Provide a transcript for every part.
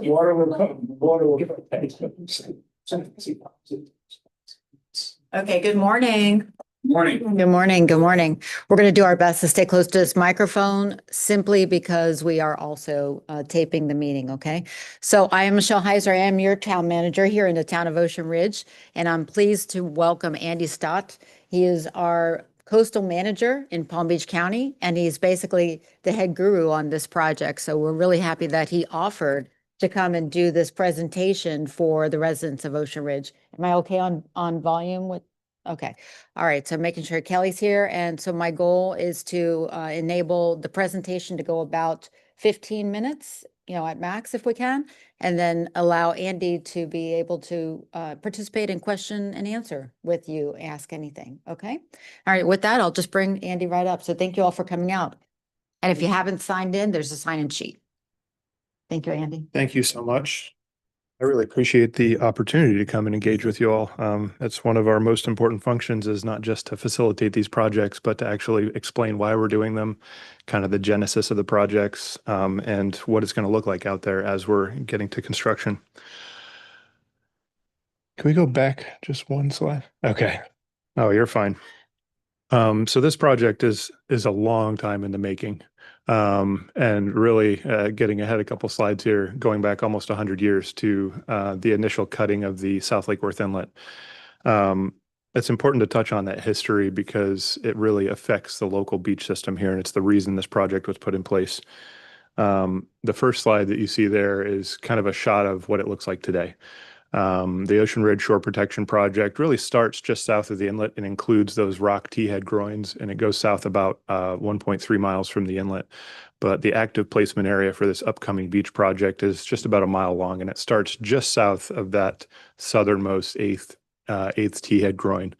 Water will come, water will give Okay, good morning. Morning. Good morning. Good morning. We're going to do our best to stay close to this microphone simply because we are also taping the meeting, okay? So I am Michelle Heiser. I am your town manager here in the town of Ocean Ridge, and I'm pleased to welcome Andy Stott. He is our coastal manager in Palm Beach County, and he's basically the head guru on this project. So we're really happy that he offered to come and do this presentation for the residents of Ocean Ridge. Am I okay on volume with? Okay. All right. So making sure Kelly's here. And so my goal is to enable the presentation to go about 15 minutes, at max if we can, and then allow Andy to be able to participate in question and answer with you, ask anything. Okay. All right. With that, I'll just bring Andy right up. So thank you all for coming out. And if you haven't signed in, there's a sign-in sheet. Thank you, Andy. Thank you so much. I really appreciate the opportunity to come and engage with you all. That's one of our most important functions, is not just to facilitate these projects, but to actually explain why we're doing them, kind of the genesis of the projects, and what it's going to look like out there as we're getting to construction. Can we go back just one slide? Okay. Oh, you're fine. So this project is a long time in the making. And really getting ahead a couple slides here, going back almost 100 years to the initial cutting of the South Lake Worth Inlet. It's important to touch on that history because it really affects the local beach system here, and it's the reason this project was put in place. The first slide that you see there is kind of a shot of what it looks like today. The Ocean Ridge Shore Protection Project really starts just south of the inlet and includes those rock T-head groins, and it goes south about 1.3 miles from the inlet. But the active placement area for this upcoming beach project is just about a mile long, and it starts just south of that southernmost eighth T-head groin.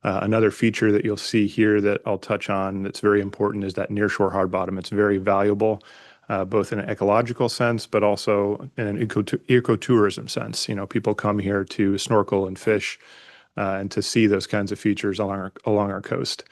Another feature that you'll see here that I'll touch on that's very important is that nearshore hard bottom. It's very valuable. Both in an ecological sense, but also in an ecotourism sense. People come here to snorkel and fish and to see those kinds of features along our coast.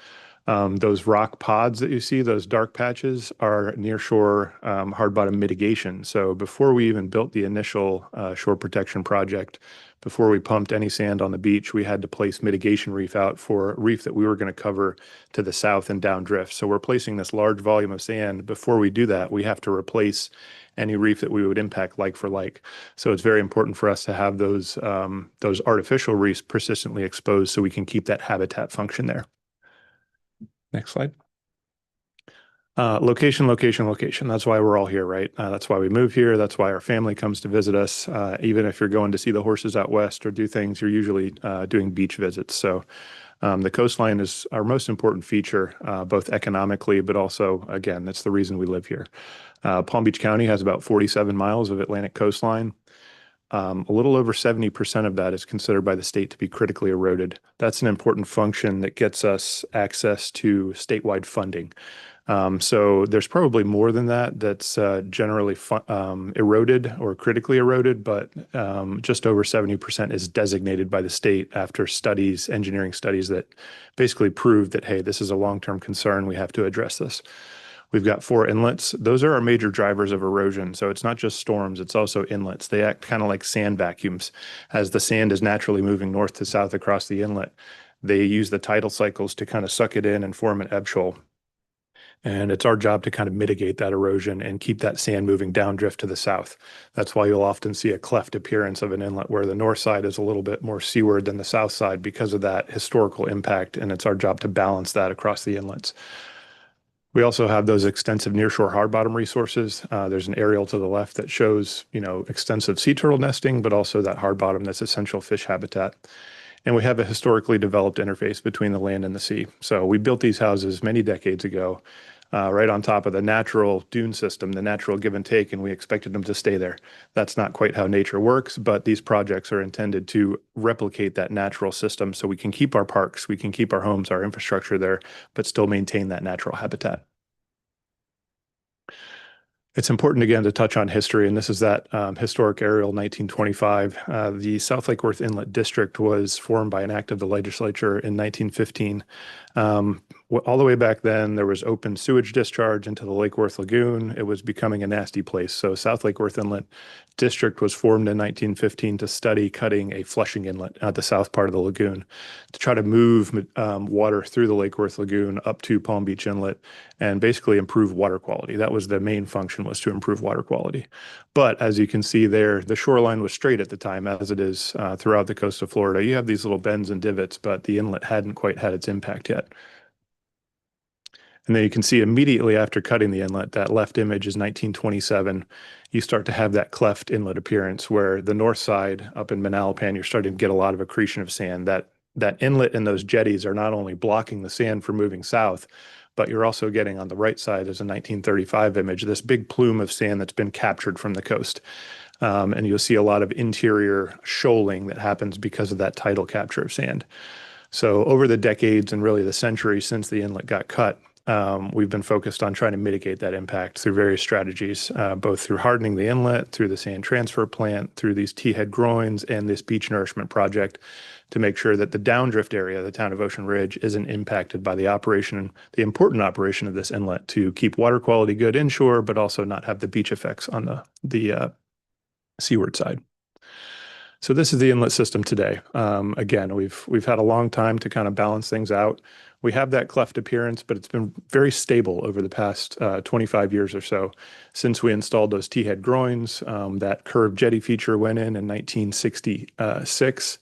Those rock pods that you see, those dark patches, are nearshore hard bottom mitigation. So before we even built the initial shore protection project, before we pumped any sand on the beach, we had to place mitigation reef out for a reef that we were going to cover to the south and downdrift. So we're placing this large volume of sand. Before we do that, we have to replace any reef that we would impact like for like. So it's very important for us to have those artificial reefs persistently exposed so we can keep that habitat function there. Next slide. Location. That's why we're all here, right? That's why we move here. That's why our family comes to visit us. Even if you're going to see the horses out west or do things, you're usually doing beach visits. So the coastline is our most important feature, both economically, but also, again, that's the reason we live here. Palm Beach County has about 47 miles of Atlantic coastline. A little over 70% of that is considered by the state to be critically eroded. That's an important function that gets us access to statewide funding. So there's probably more than that that's generally eroded or critically eroded, but just over 70% is designated by the state after studies, engineering studies that basically prove that, hey, this is a long-term concern. We have to address this. We've got 4 inlets. Those are our major drivers of erosion. So it's not just storms, it's also inlets. They act kind of like sand vacuums. As the sand is naturally moving north to south across the inlet, they use the tidal cycles to kind of suck it in and form an ebb shoal. And it's our job to kind of mitigate that erosion and keep that sand moving downdrift to the south. That's why you'll often see a cleft appearance of an inlet where the north side is a little bit more seaward than the south side because of that historical impact. And it's our job to balance that across the inlets. We also have those extensive nearshore hard bottom resources. There's an aerial to the left that shows, extensive sea turtle nesting, but also that hard bottom that's essential fish habitat. And we have a historically developed interface between the land and the sea. So we built these houses many decades ago, right on top of the natural dune system, the natural give and take, and we expected them to stay there. That's not quite how nature works, but these projects are intended to replicate that natural system so we can keep our parks, we can keep our homes, our infrastructure there, but still maintain that natural habitat. It's important again to touch on history, and this is that historic aerial 1925. The South Lake Worth Inlet District was formed by an act of the legislature in 1915. All the way back then, there was open sewage discharge into the Lake Worth Lagoon. It was becoming a nasty place. So South Lake Worth Inlet District was formed in 1915 to study cutting a flushing inlet at the south part of the lagoon to try to move water through the Lake Worth Lagoon up to Palm Beach Inlet and basically improve water quality. That was the main function, was to improve water quality. But as you can see there, the shoreline was straight at the time, as it is throughout the coast of Florida. You have these little bends and divots, but the inlet hadn't quite had its impact yet. And then you can see immediately after cutting the inlet, that left image is 1927. You start to have that cleft inlet appearance where the north side up in Manalapan, you're starting to get a lot of accretion of sand. That inlet and those jetties are not only blocking the sand from moving south, but you're also getting on the right side as a 1935 image, this big plume of sand that's been captured from the coast. And you'll see a lot of interior shoaling that happens because of that tidal capture of sand. So over the decades and really the century since the inlet got cut, we've been focused on trying to mitigate that impact through various strategies, both through hardening the inlet, through the sand transfer plant, through these T-head groins, and this beach nourishment project to make sure that the downdrift area, the town of Ocean Ridge, isn't impacted by the important operation of this inlet to keep water quality good inshore, but also not have the beach effects on the seaward side. So this is the inlet system today. Again, we've had a long time to kind of balance things out. We have that cleft appearance, but it's been very stable over the past 25 years or so since we installed those T-head groins. That curved jetty feature went in 1966,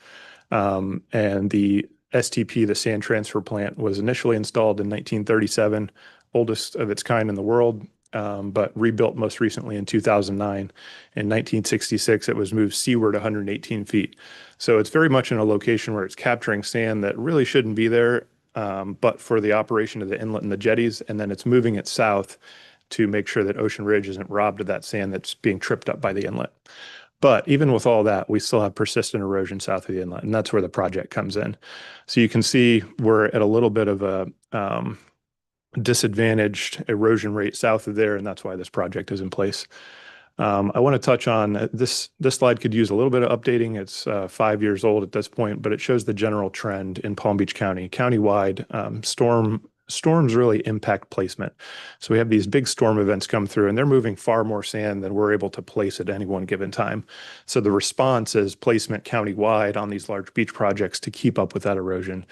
and the STP, the sand transfer plant, was initially installed in 1937, oldest of its kind in the world. But rebuilt most recently in 2009. In 1966, it was moved seaward 118 feet. So it's very much in a location where it's capturing sand that really shouldn't be there, but for the operation of the inlet and the jetties, and then it's moving it south to make sure that Ocean Ridge isn't robbed of that sand that's being tripped up by the inlet. But even with all that, we still have persistent erosion south of the inlet, and that's where the project comes in. So you can see we're at a little bit of a disadvantaged erosion rate south of there, and that's why this project is in place. I want to touch on this. This slide could use a little bit of updating. It's 5 years old at this point, but it shows the general trend in Palm Beach County. Countywide, storms really impact placement. So we have these big storm events come through, and they're moving far more sand than we're able to place at any one given time. So the response is placement countywide on these large beach projects to keep up with that erosion.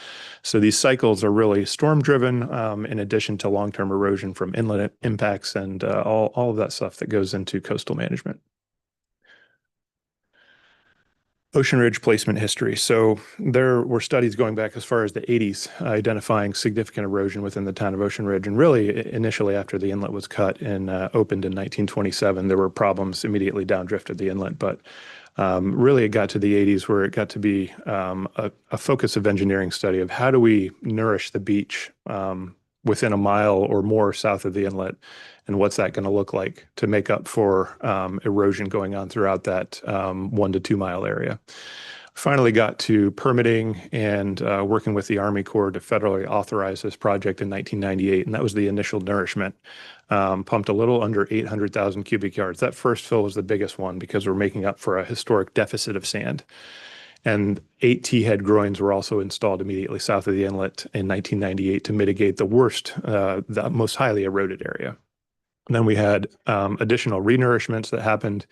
So these cycles are really storm driven, in addition to long-term erosion from inlet impacts and all of that stuff that goes into coastal management. Ocean Ridge placement history. So there were studies going back as far as the 80s identifying significant erosion within the town of Ocean Ridge. And really, initially after the inlet was cut and opened in 1927, there were problems immediately downdrift of the inlet. But really, it got to the 80s where it got to be a focus of engineering study of how do we nourish the beach within a mile or more south of the inlet, and what's that going to look like to make up for erosion going on throughout that 1 to 2 mile area. Finally got to permitting and working with the Army Corps to federally authorize this project in 1998, and that was the initial nourishment. Pumped a little under 800,000 cubic yards. That first fill was the biggest one because we're making up for a historic deficit of sand. And 8 T-head groins were also installed immediately south of the inlet in 1998 to mitigate the worst, the most highly eroded area. And then we had additional renourishments that happened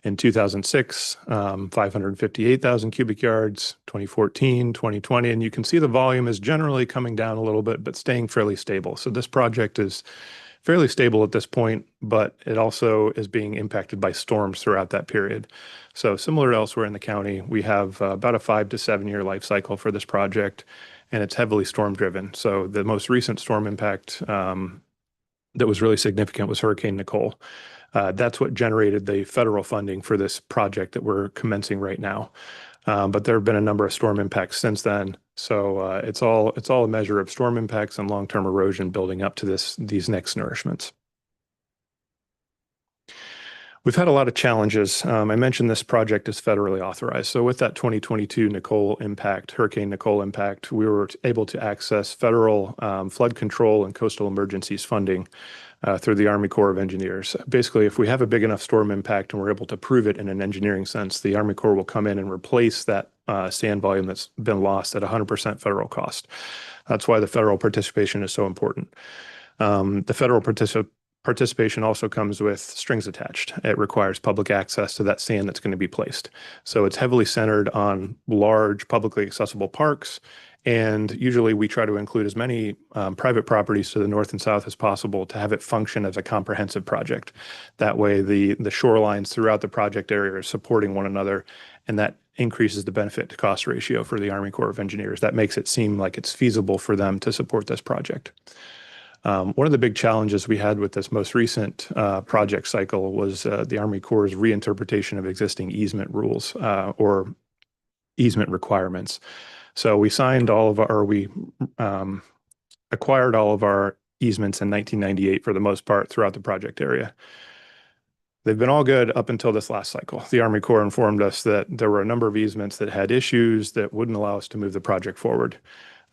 in 2006, 558,000 cubic yards, 2014, 2020. And you can see the volume is generally coming down a little bit, but staying fairly stable. So this project is fairly stable at this point, but it also is being impacted by storms throughout that period. So similar to elsewhere in the county, we have about a 5 to 7 year life cycle for this project, and it's heavily storm driven. So the most recent storm impact that was really significant was Hurricane Nicole. That's what generated the federal funding for this project that we're commencing right now. But there have been a number of storm impacts since then. So it's all a measure of storm impacts and long-term erosion building up to these next nourishments. We've had a lot of challenges. I mentioned this project is federally authorized. So with that 2022 Hurricane Nicole impact, we were able to access federal flood control and coastal emergencies funding through the Army Corps of Engineers. Basically, if we have a big enough storm impact and we're able to prove it in an engineering sense, the Army Corps will come in and replace that sand volume that's been lost at 100% federal cost. That's why the federal participation is so important. The federal participation also comes with strings attached. It requires public access to that sand that's going to be placed. So it's heavily centered on large publicly accessible parks. And usually we try to include as many private properties to the north and south as possible to have it function as a comprehensive project. That way the shorelines throughout the project area are supporting one another, and that increases the benefit to cost ratio for the Army Corps of Engineers. That makes it seem like it's feasible for them to support this project. One of the big challenges we had with this most recent project cycle was the Army Corps' reinterpretation of existing easement rules or easement requirements. So we signed all of our, we acquired all of our easements in 1998 for the most part throughout the project area. They've been all good up until this last cycle. The Army Corps informed us that there were a number of easements that had issues that wouldn't allow us to move the project forward.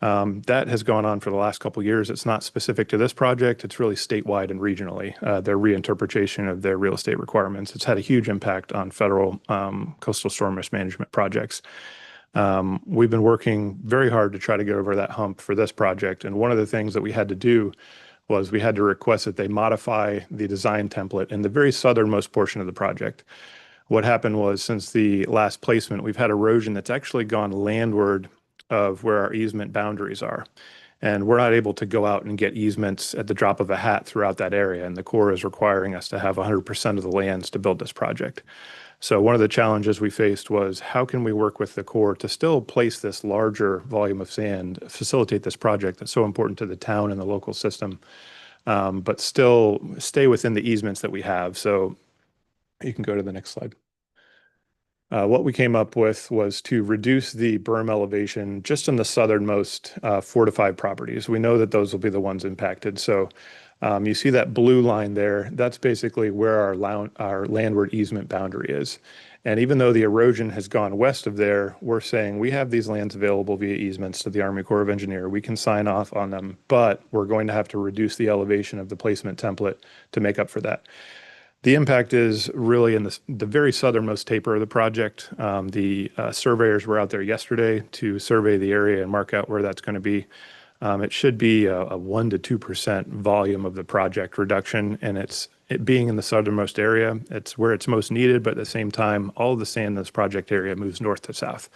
That has gone on for the last couple of years. It's not specific to this project. It's really statewide and regionally, their reinterpretation of their real estate requirements. It's had a huge impact on federal coastal storm risk management projects. We've been working very hard to try to get over that hump for this project. And one of the things that we had to do was we had to request that they modify the design template in the very southernmost portion of the project. What happened was, since the last placement, we've had erosion that's actually gone landward of where our easement boundaries are. And we're not able to go out and get easements at the drop of a hat throughout that area. And the Corps is requiring us to have 100% of the lands to build this project. So one of the challenges we faced was, how can we work with the Corps to still place this larger volume of sand, facilitate this project that's so important to the town and the local system, but still stay within the easements that we have. So you can go to the next slide. What we came up with was to reduce the berm elevation just in the southernmost 4 to 5 properties. We know that those will be the ones impacted. So you see that blue line there, that's basically where our landward easement boundary is. And even though the erosion has gone west of there, we're saying we have these lands available via easements to the Army Corps of Engineers. We can sign off on them, but we're going to have to reduce the elevation of the placement template to make up for that. The impact is really in the very southernmost taper of the project. The surveyors were out there yesterday to survey the area and mark out where that's going to be. It should be a 1 to 2% volume of the project reduction, and it being in the southernmost area, it's where it's most needed, but at the same time, all of the sand in this project area moves north to south.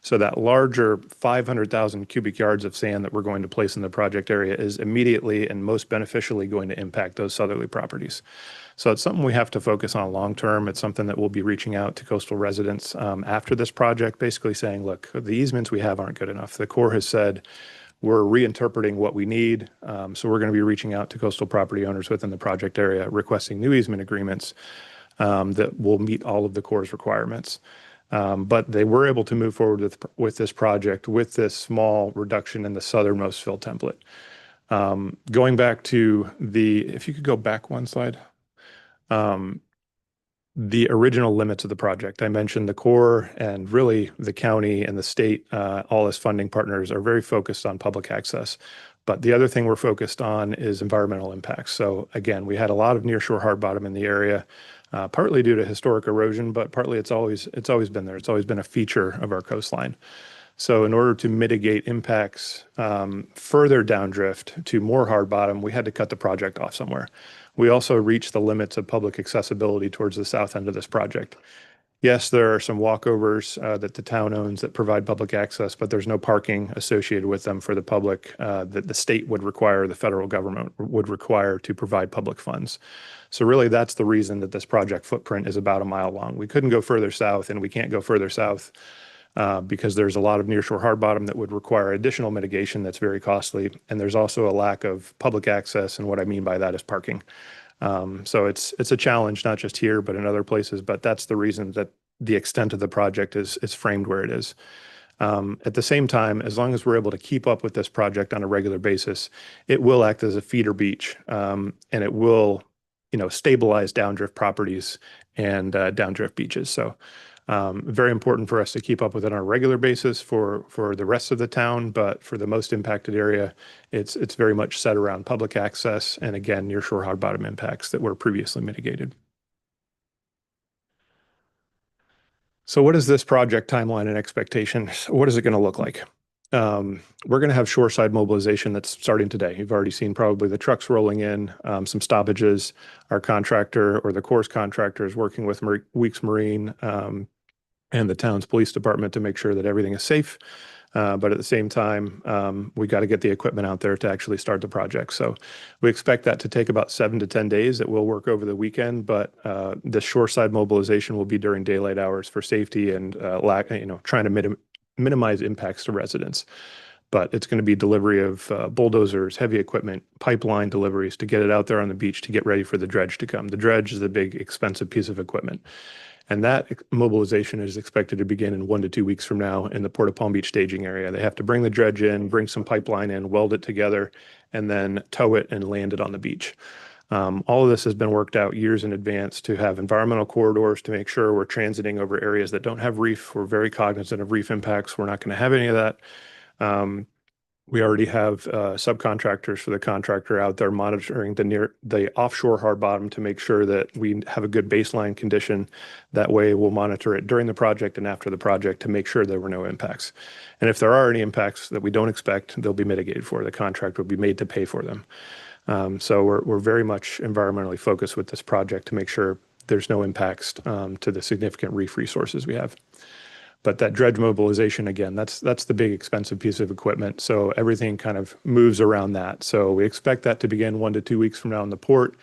So that larger 500,000 cubic yards of sand that we're going to place in the project area is immediately and most beneficially going to impact those southerly properties. So it's something we have to focus on long term. It's something that we'll be reaching out to coastal residents after this project, basically saying, look, the easements we have aren't good enough. The Corps has said we're reinterpreting what we need. So we're going to be reaching out to coastal property owners within the project area, requesting new easement agreements that will meet all of the Corps' requirements. But they were able to move forward with this project with this small reduction in the southernmost fill template. Going back to if you could go back one slide. The original limits of the project. I mentioned the Corps and really the county and the state, all as funding partners, are very focused on public access. But the other thing we're focused on is environmental impacts. So again, we had a lot of nearshore hard bottom in the area, partly due to historic erosion, but partly it's always been there. It's always been a feature of our coastline. So in order to mitigate impacts further downdrift to more hard bottom, we had to cut the project off somewhere. We also reached the limits of public accessibility towards the south end of this project. Yes, there are some walkovers that the town owns that provide public access, but there's no parking associated with them for the public that the state would require, the federal government would require to provide public funds. So really, that's the reason that this project footprint is about a mile long. We couldn't go further south, and we can't go further south because there's a lot of nearshore hard bottom that would require additional mitigation that's very costly. And there's also a lack of public access. And what I mean by that is parking. So it's a challenge, not just here, but in other places. But that's the reason that the extent of the project is framed where it is. At the same time, as long as we're able to keep up with this project on a regular basis, it will act as a feeder beach, and it will, stabilize downdrift properties and downdrift beaches. So Very important for us to keep up with on a regular basis for the rest of the town, but for the most impacted area, it's very much set around public access and again, nearshore hard bottom impacts that were previously mitigated. So what is this project timeline and expectations? What is it going to look like? We're going to have shoreside mobilization that's starting today. You've already seen probably the trucks rolling in, some stoppages. Our contractor or the Corps contractor is working with Weeks Marine and the town's police department to make sure that everything is safe. But at the same time, we got to get the equipment out there to actually start the project. So we expect that to take about 7 to 10 days. It will work over the weekend, but the shoreside mobilization will be during daylight hours for safety and trying to minimize impacts to residents. But it's going to be delivery of bulldozers, heavy equipment, pipeline deliveries to get it out there on the beach to get ready for the dredge to come. The dredge is a big, expensive piece of equipment. And that mobilization is expected to begin in 1 to 2 weeks from now in the Port of Palm Beach staging area. They have to bring the dredge in, bring some pipeline in, weld it together, and then tow it and land it on the beach. All of this has been worked out years in advance to have environmental corridors to make sure we're transiting over areas that don't have reef. We're very cognizant of reef impacts. We're not going to have any of that. We already have subcontractors for the contractor out there monitoring the offshore hard bottom to make sure that we have a good baseline condition. That way we'll monitor it during the project and after the project to make sure there were no impacts. And if there are any impacts that we don't expect, they'll be mitigated for. The contract will be made to pay for them. So we're very much environmentally focused with this project to make sure there's no impacts to the significant reef resources we have. But that dredge mobilization, again, that's the big expensive piece of equipment. So everything kind of moves around that. So we expect that to begin 1 to 2 weeks from now in the port.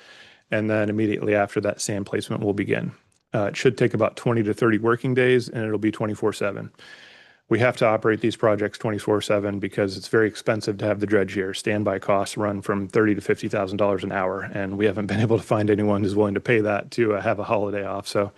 And then immediately after that, sand placement will begin. It should take about 20 to 30 working days, and it'll be 24/7. We have to operate these projects 24/7 because it's very expensive to have the dredge here. Standby costs run from $30,000 to $50,000 an hour, and we haven't been able to find anyone who's willing to pay that to have a holiday off. So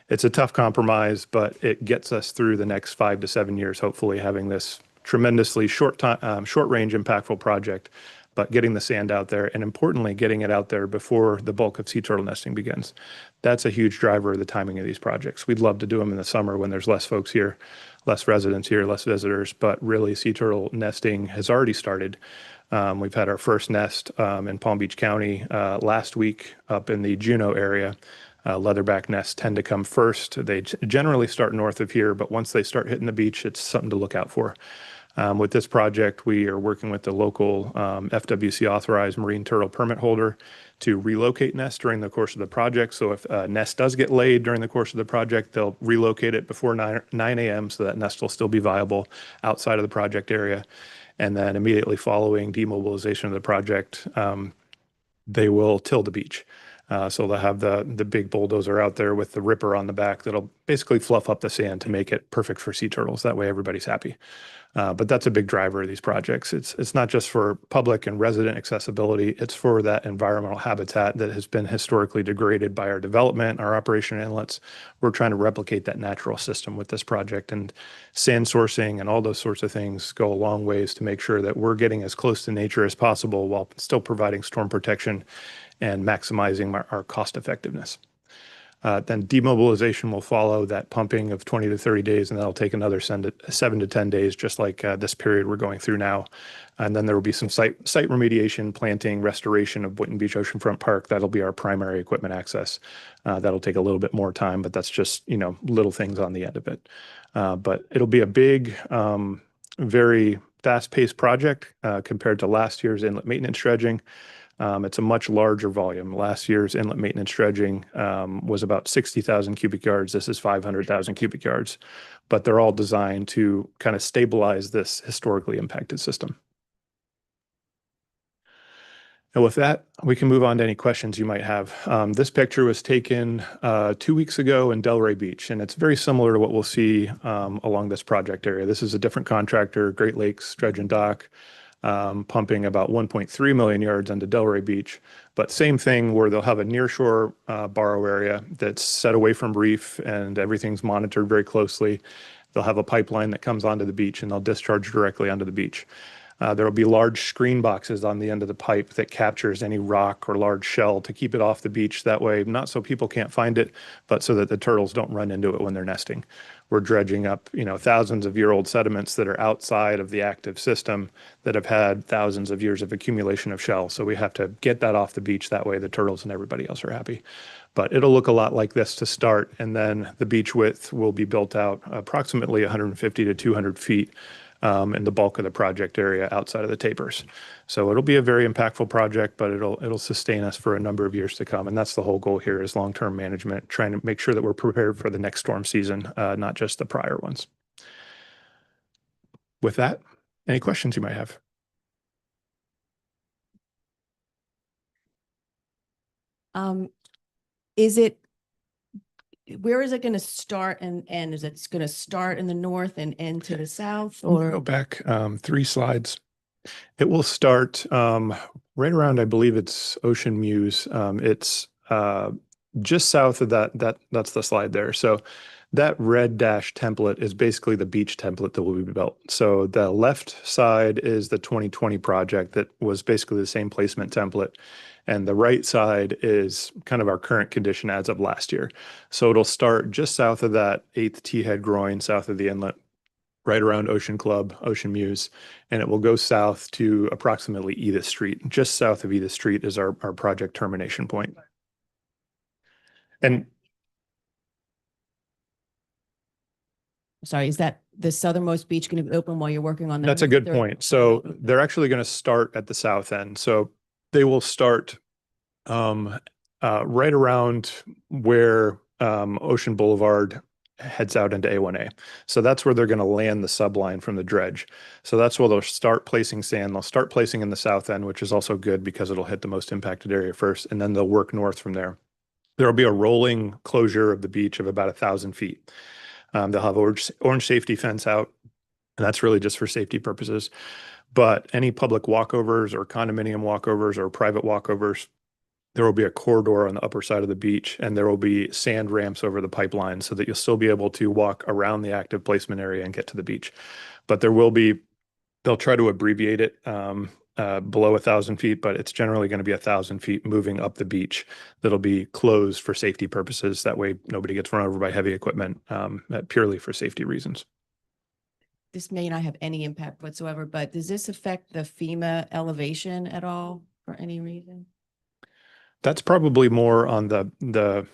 it's a tough compromise, but it gets us through the next 5 to 7 years, hopefully having this tremendously short-range impactful project, but getting the sand out there and importantly, getting it out there before the bulk of sea turtle nesting begins. That's a huge driver of the timing of these projects. We'd love to do them in the summer when there's less folks here, less residents here, less visitors, but really sea turtle nesting has already started. We've had our first nest in Palm Beach County last week up in the Juneau area. Leatherback nests tend to come first. They generally start north of here, but once they start hitting the beach, it's something to look out for. With this project, we are working with the local FWC authorized marine turtle permit holder to relocate nests during the course of the project. So if a nest does get laid during the course of the project, they'll relocate it before 9 a.m. so that nest will still be viable outside of the project area. And then immediately following demobilization of the project, they will till the beach. So they'll have the big bulldozer out there with the ripper on the back that'll basically fluff up the sand to make it perfect for sea turtles. That way everybody's happy. But that's a big driver of these projects. It's not just for public and resident accessibility. It's for that environmental habitat that has been historically degraded by our development, our operation inlets. We're trying to replicate that natural system with this project, and sand sourcing and all those sorts of things go a long ways to make sure that we're getting as close to nature as possible while still providing storm protection and maximizing our cost effectiveness. Then demobilization will follow that pumping of 20 to 30 days, and that'll take another 7 to 10 days, just like this period we're going through now. And then there will be some site remediation, planting, restoration of Boynton Beach Oceanfront Park. That'll be our primary equipment access. That'll take a little bit more time, but that's just, little things on the end of it. But it'll be a big, very fast-paced project compared to last year's inlet maintenance dredging. It's a much larger volume. Last year's inlet maintenance dredging was about 60,000 cubic yards. This is 500,000 cubic yards, but they're all designed to kind of stabilize this historically impacted system. And with that, we can move on to any questions you might have. This picture was taken 2 weeks ago in Delray Beach, and it's very similar to what we'll see along this project area. This is a different contractor, Great Lakes Dredge and Dock, pumping about 1.3 million yards onto Delray Beach. But same thing where they'll have a nearshore borrow area that's set away from reef and everything's monitored very closely. They'll have a pipeline that comes onto the beach and they'll discharge directly onto the beach. There will be large screen boxes on the end of the pipe that captures any rock or large shell to keep it off the beach. That way, not so people can't find it, but so that the turtles don't run into it when they're nesting. We're dredging up, thousands of year old sediments that are outside of the active system that have had thousands of years of accumulation of shell. So we have to get that off the beach. That way the turtles and everybody else are happy. But it'll look a lot like this to start. And then the beach width will be built out approximately 150 to 200 feet in the bulk of the project area outside of the tapers. So it'll be a very impactful project, but it'll sustain us for a number of years to come. And that's the whole goal here is long-term management, trying to make sure that we're prepared for the next storm season, not just the prior ones. With that, any questions you might have? Where is it going to start and end? Is it going to start in the north and end to the south, We'll or? go back 3 slides. It will start right around, I believe it's Ocean Muse. It's just south of that's the slide there. So that red dash template is basically the beach template that will be built. So the left side is the 2020 project that was basically the same placement template. And the right side is kind of our current condition as of last year. So it'll start just south of that 8th T-head groin, south of the inlet, right around Ocean Club, Ocean Muse, and it will go south to approximately Edith Street. Just south of Edith Street is our project termination point. And Sorry, is that the southernmost beach going to be open while you're working on that? that's a good point. So they're actually going to start at the south end. So they will start right around where Ocean Boulevard heads out into A1A. So that's where they're going to land the subline from the dredge. So that's where they'll start placing sand. They'll start placing in the south end, which is also good because it'll hit the most impacted area first, and then they'll work north from there. There'll be a rolling closure of the beach of about 1,000 feet. They'll have orange safety fence out, and that's really just for safety purposes. But any public walkovers or condominium walkovers or private walkovers, there will be a corridor on the upper side of the beach, and there will be sand ramps over the pipeline so that you'll still be able to walk around the active placement area and get to the beach. But they'll try to abbreviate it below 1,000 feet, but it's generally going to be 1,000 feet moving up the beach that'll be closed for safety purposes. That way nobody gets run over by heavy equipment, purely for safety reasons. This may not have any impact whatsoever, but does this affect the FEMA elevation at all for any reason? That's probably more on the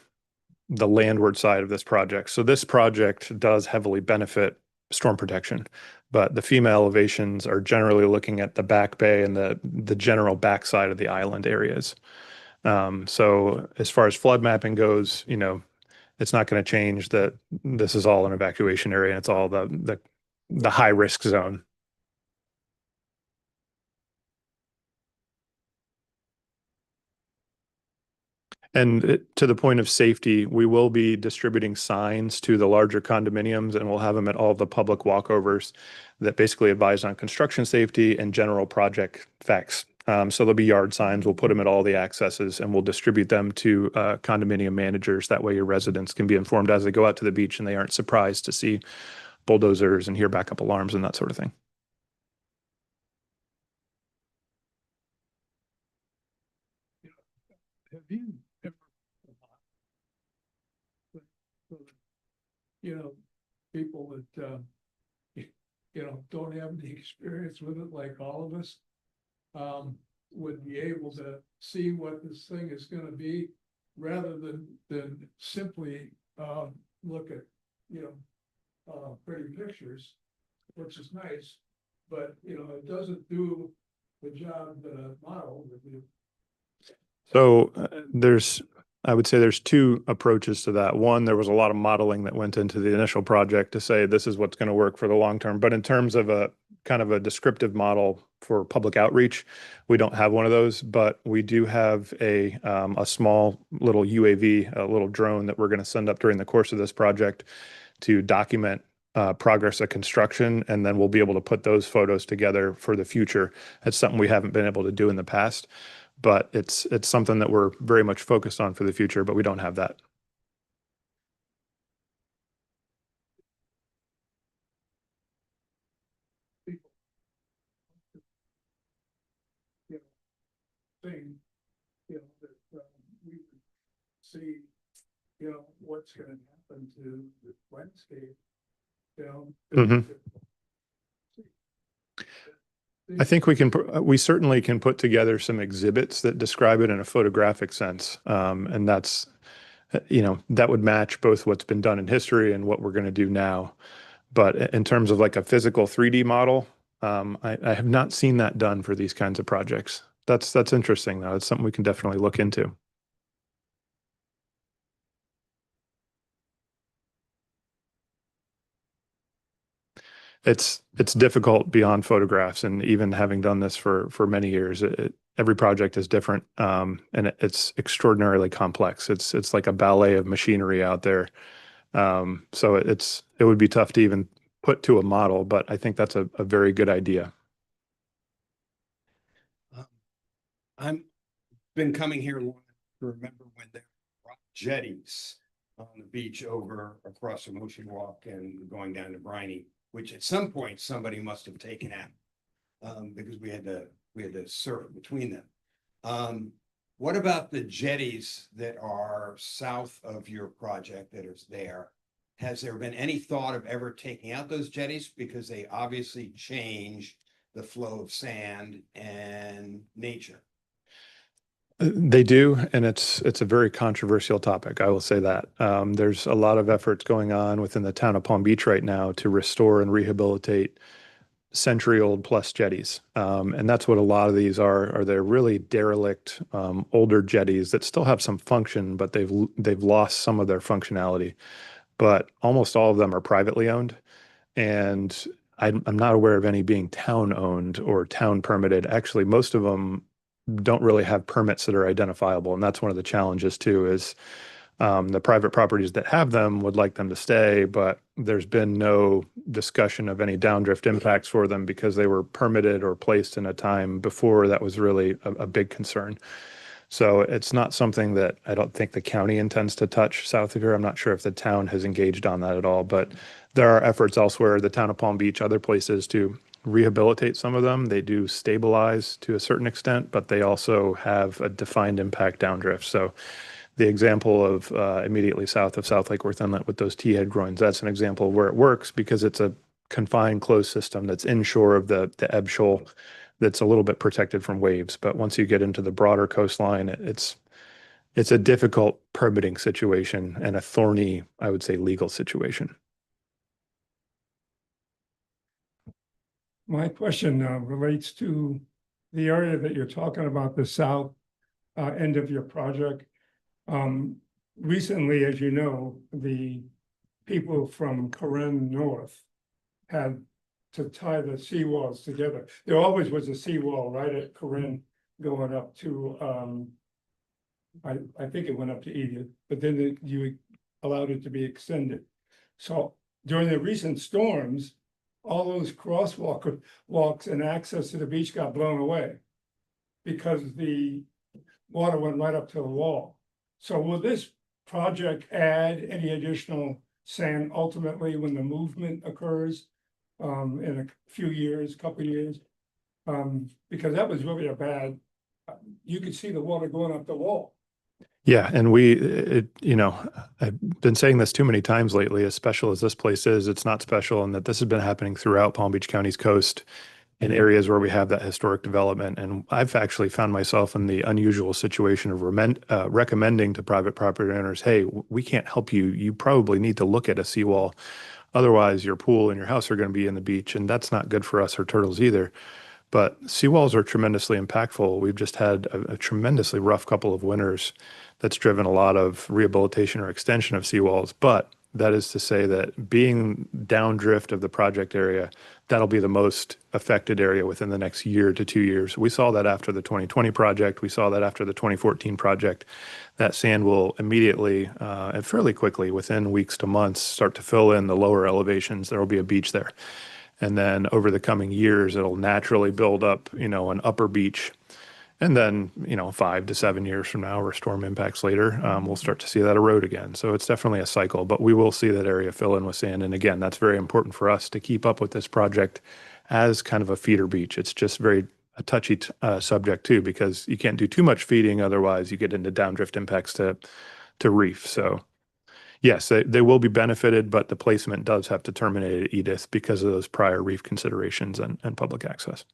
landward side of this project. So this project does heavily benefit storm protection, but the FEMA elevations are generally looking at the back bay and the general backside of the island areas. So as far as flood mapping goes, it's not going to change that this is all an evacuation area and it's all the high risk zone. And to the point of safety, we will be distributing signs to the larger condominiums, and we'll have them at all the public walkovers that basically advise on construction safety and general project facts. So there'll be yard signs. We'll put them at all the accesses, and we'll distribute them to condominium managers. That way your residents can be informed as they go out to the beach and they aren't surprised to see bulldozers and hear backup alarms and that sort of thing. Have you ever, people that, don't have any experience with it like all of us, would be able to see what this thing is gonna be rather than simply, look at, pretty pictures, which is nice, but, it doesn't do the job that a model would do. So I would say there's 2 approaches to that. One, there was a lot of modeling that went into the initial project to say this is what's going to work for the long term. But in terms of a kind of a descriptive model for public outreach, we don't have one of those. But we do have a small little UAV, a little drone that we're going to send up during the course of this project to document progress of construction, and then we'll be able to put those photos together for the future. It's something we haven't been able to do in the past. But it's something that we're very much focused on for the future, but we don't have that. you know, what's gonna happen to the landscape down. Mhm. I think we certainly can put together some exhibits that describe it in a photographic sense. And that's, you know, that would match both what's been done in history and what we're going to do now. But in terms of like a physical 3D model, I have not seen that done for these kinds of projects. That's interesting though. It's something we can definitely look into. It's difficult beyond photographs, and even having done this for many years, every project is different, and it's extraordinarily complex. It's like a ballet of machinery out there. So it would be tough to even put to a model, but I think that's a very good idea. I'm been coming here long to remember when there were jetties on the beach over across from Ocean Walk and going down to Briny, which at some point somebody must have taken out. Because we had to surf between them. What about the jetties that are south of your project that is there? Has there been any thought of ever taking out those jetties? Because they obviously change the flow of sand and nature. They do, and it's a very controversial topic. I will say that. There's a lot of efforts going on within the town of Palm Beach right now to restore and rehabilitate century-old plus jetties, and that's what a lot of these are. They're really derelict, older jetties that still have some function, but they've lost some of their functionality. But almost all of them are privately owned, and I'm not aware of any being town-owned or town permitted. Actually, most of them don't really have permits that are identifiable. And that's one of the challenges too, is the private properties that have them would like them to stay, but there's been no discussion of any downdrift impacts for them because they were permitted or placed in a time before that was really a big concern. So it's not something that I don't think the county intends to touch south of here. I'm not sure if the town has engaged on that at all, but there are efforts elsewhere, the town of Palm Beach, other places to rehabilitate some of them. They do stabilize to a certain extent, but they also have a defined impact downdrift. So the example of immediately south of South Lake Worth Inlet with those T-head groins, that's an example where it works because it's a confined closed system that's inshore of the ebb shoal that's a little bit protected from waves. But once you get into the broader coastline, it's a difficult permitting situation and a thorny, I would say, legal situation. My question relates to the area that you're talking about, the south end of your project. Recently, as you know, the people from Corinne North had to tie the seawalls together. There always was a seawall right at Corinne going up to, I think it went up to Edith, but then you allowed it to be extended. So during the recent storms, all those walks and access to the beach got blown away because the water went right up to the wall. So will this project add any additional sand ultimately when the movement occurs in a few years, couple of years? Because that was really a bad, you could see the water going up the wall. Yeah, and I've been saying this too many times lately, as special as this place is, it's not special, and that this has been happening throughout Palm Beach County's coast in areas where we have that historic development. And I've actually found myself in the unusual situation of recommending to private property owners, hey, we can't help you. You probably need to look at a seawall. Otherwise, your pool and your house are going to be in the beach, and that's not good for us or turtles either. But seawalls are tremendously impactful. We've just had a tremendously rough couple of winters that's driven a lot of rehabilitation or extension of seawalls. But that is to say that being downdrift of the project area, that'll be the most affected area within the next year to 2 years. We saw that after the 2020 project. We saw that after the 2014 project. That sand will immediately and fairly quickly, within weeks to months, start to fill in the lower elevations. There will be a beach there. And then over the coming years, it'll naturally build up, an upper beach. And then, 5 to 7 years from now, or storm impacts later, we'll start to see that erode again. So it's definitely a cycle, but we will see that area fill in with sand. And again, that's very important for us to keep up with this project as kind of a feeder beach. It's just a touchy subject too, because you can't do too much feeding. Otherwise, you get into downdrift impacts to reef. So Yes, they will be benefited, but the placement does have to terminate at Edith because of those prior reef considerations and public access.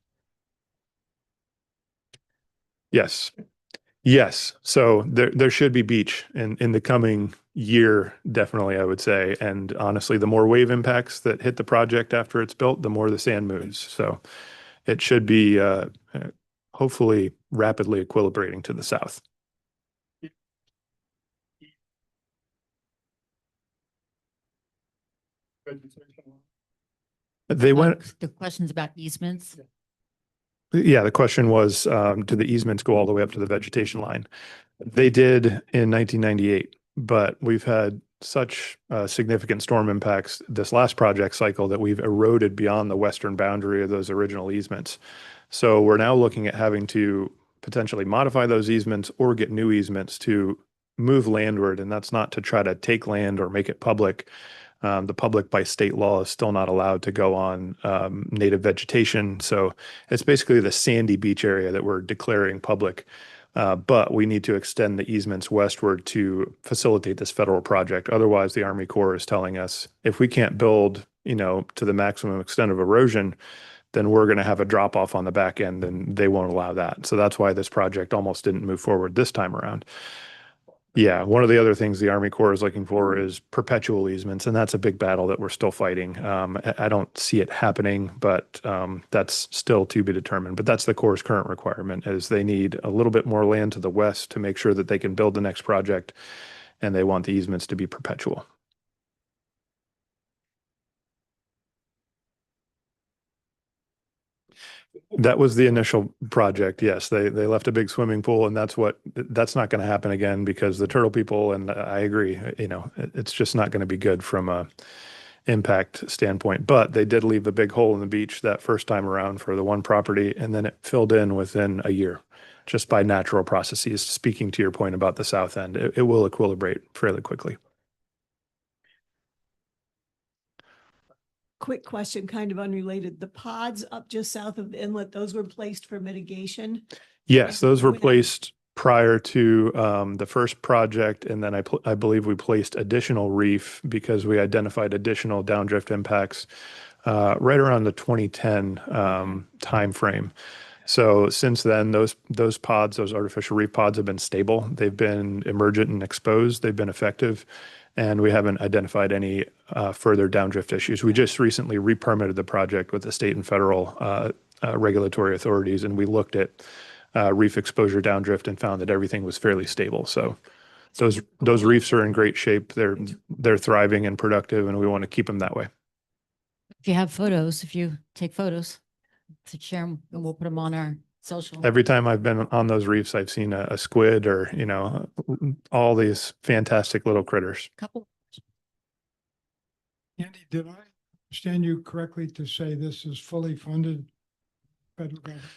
Yes. Yes. So there should be beach in the coming year, definitely, I would say. And honestly, the more wave impacts that hit the project after it's built, the more the sand moves. So it should be hopefully rapidly equilibrating to the south. They went, The questions about easements. yeah, the question was, do the easements go all the way up to the vegetation line? They did in 1998, but we've had such significant storm impacts this last project cycle that we've eroded beyond the western boundary of those original easements. So we're now looking at having to potentially modify those easements or get new easements to move landward. And that's not to try to take land or make it public. The public by state law is still not allowed to go on native vegetation. So it's basically the sandy beach area that we're declaring public. But we need to extend the easements westward to facilitate this federal project. Otherwise, the Army Corps is telling us if we can't build, to the maximum extent of erosion, then we're going to have a drop off on the back end and they won't allow that. So that's why this project almost didn't move forward this time around. Yeah, one of the other things the Army Corps is looking for is perpetual easements, and that's a big battle that we're still fighting. I don't see it happening, but that's still to be determined. But that's the Corps' current requirement, is they need a little bit more land to the west to make sure that they can build the next project, and they want the easements to be perpetual. That was the initial project. Yes, they left a big swimming pool, and that's not going to happen again because the turtle people, and I agree, it's just not going to be good from a impact standpoint. But they did leave a big hole in the beach that first time around for the one property, and then it filled in within a year just by natural processes. Speaking to your point about the south end, it will equilibrate fairly quickly. Quick question, kind of unrelated. The pods up just south of the inlet, those were placed for mitigation? Yes, those were When I- placed prior to the first project, and then I believe we placed additional reef because we identified additional downdrift impacts right around the 2010 timeframe. So since then, those pods, those artificial reef pods, have been stable. They've been emergent and exposed. They've been effective, and we haven't identified any further downdrift issues. We just recently re-permitted the project with the state and federal regulatory authorities, and we looked at reef exposure downdrift and found that everything was fairly stable. So those reefs are in great shape. They're thriving and productive, and we want to keep them that way. If you have photos, if you take photos, to share them, and we'll put them on our social. Every time I've been on those reefs, I've seen a squid or, all these fantastic little critters. Couple. Andy, did I understand you correctly to say this is fully funded? Federal government?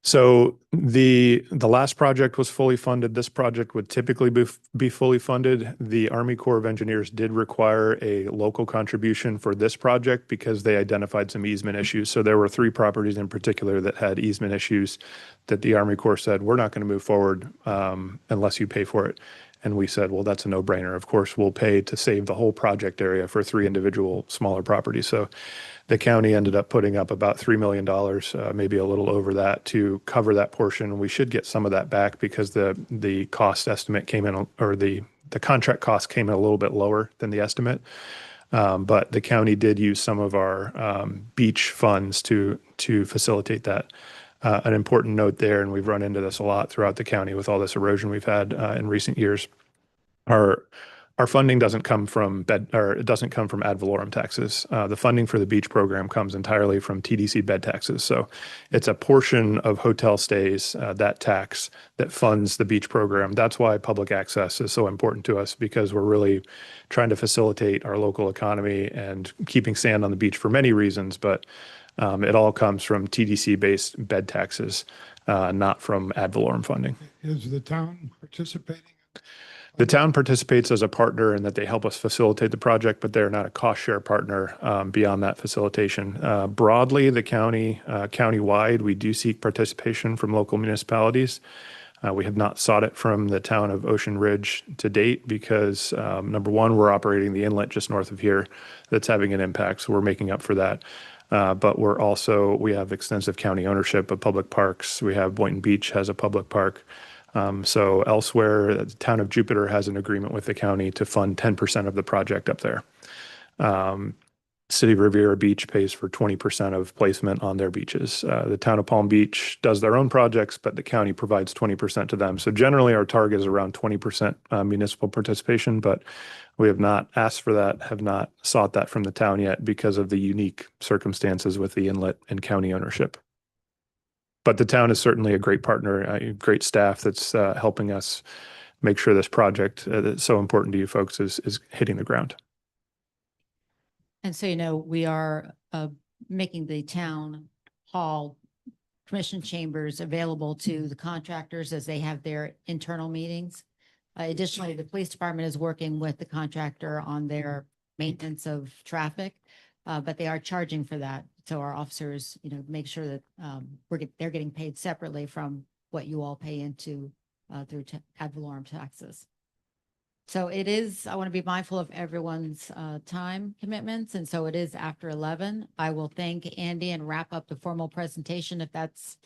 So the last project was fully funded. This project would typically be fully funded. The Army Corps of Engineers did require a local contribution for this project because they identified some easement issues. So there were 3 properties in particular that had easement issues that the Army Corps said, we're not going to move forward unless you pay for it. And we said, well, that's a no-brainer. Of course, we'll pay to save the whole project area for 3 individual smaller properties. So the county ended up putting up about $3 million, maybe a little over that, to cover that portion. We should get some of that back because the cost estimate came in, or the contract cost came in a little bit lower than the estimate. But the county did use some of our beach funds to facilitate that. An important note there, and we've run into this a lot throughout the county with all this erosion we've had in recent years. Our funding doesn't come from it doesn't come from ad valorem taxes. The funding for the beach program comes entirely from TDC bed taxes. So it's a portion of hotel stays, that tax, that funds the beach program. That's why public access is so important to us, because we're really trying to facilitate our local economy and keeping sand on the beach for many reasons. But it all comes from TDC-based bed taxes, not from ad valorem funding. Is the town participating? The town participates as a partner in that they help us facilitate the project, but they're not a cost share partner beyond that facilitation. Broadly, the countywide, we do seek participation from local municipalities. We have not sought it from the town of Ocean Ridge to date because, number one, we're operating the inlet just north of here that's having an impact, so we're making up for that. But we have extensive county ownership of public parks. We have Boynton Beach has a public park. So elsewhere, the town of Jupiter has an agreement with the county to fund 10% of the project up there. City of Riviera Beach pays for 20% of placement on their beaches. The town of Palm Beach does their own projects, but the county provides 20% to them. So generally, our target is around 20% municipal participation, but we have not asked for that, have not sought that from the town yet because of the unique circumstances with the inlet and county ownership. But the town is certainly a great partner, great staff that's helping us make sure this project that's so important to you folks is hitting the ground. And so, we are making the town hall commission chambers available to the contractors as they have their internal meetings. Additionally, the police department is working with the contractor on their maintenance of traffic, but they are charging for that. So our officers, make sure that they're getting paid separately from what you all pay into through ad valorem taxes. So I want to be mindful of everyone's time commitments. And so it is after 11. I will thank Andy and wrap up the formal presentation if that's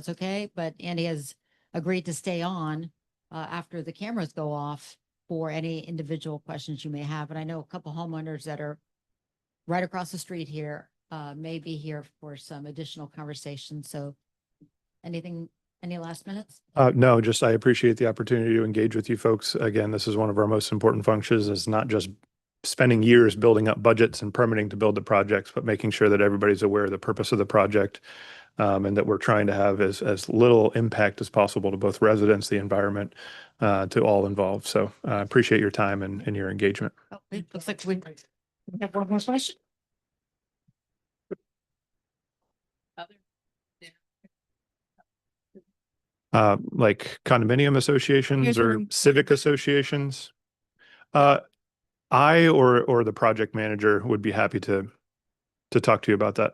okay. But Andy has agreed to stay on after the cameras go off for any individual questions you may have. And I know a couple homeowners that are right across the street here may be here for some additional conversation. So any last minutes? No, just I appreciate the opportunity to engage with you folks. Again, this is one of our most important functions. It's not just spending years building up budgets and permitting to build the projects, but making sure that everybody's aware of the purpose of the project and that we're trying to have as little impact as possible to both residents, the environment, to all involved. So I appreciate your time and your engagement. Oh, it looks like we have one more question. Like condominium associations Here's or where- civic associations. I or the project manager would be happy to talk to you about that.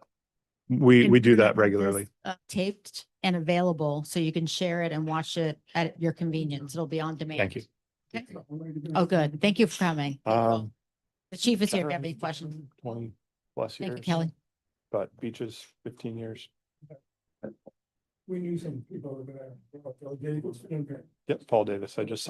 We And do we're gonna that have regularly. this, taped and available, so you can share it and watch it at your convenience. It'll be on demand. Thank you. Okay. Oh, good. Thank you for coming. Um, The chief is here if you have any questions. 20 plus Thank you, years, Kelly. but beaches, 15 years. We knew some people over there. Yep, Paul Davis. I just saw